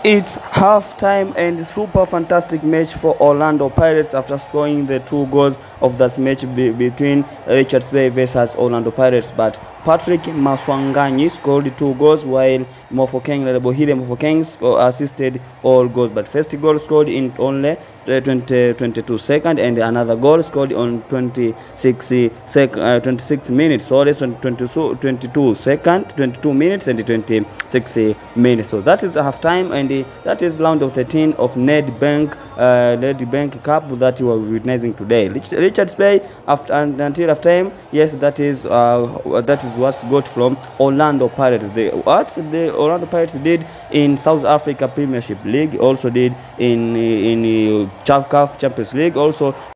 It's half-time and super fantastic match for Orlando Pirates after scoring the 2 goals of this match between Richards Bay versus Orlando Pirates. But Patrick Maswanganyi scored 2 goals while Lebohile Mofokeng assisted all goals. But first goal scored in only 22 seconds and another goal scored on 26 minutes. So less on 22 seconds, 22 minutes and 26 minutes. So that is half-time, and that is round of 13 of Nedbank Cup that we are witnessing today. Richards Bay until half-time. Yes, that is what's got from Orlando Pirates. What the Orlando Pirates did in South Africa Premiership League, also did in CAF Champions League, also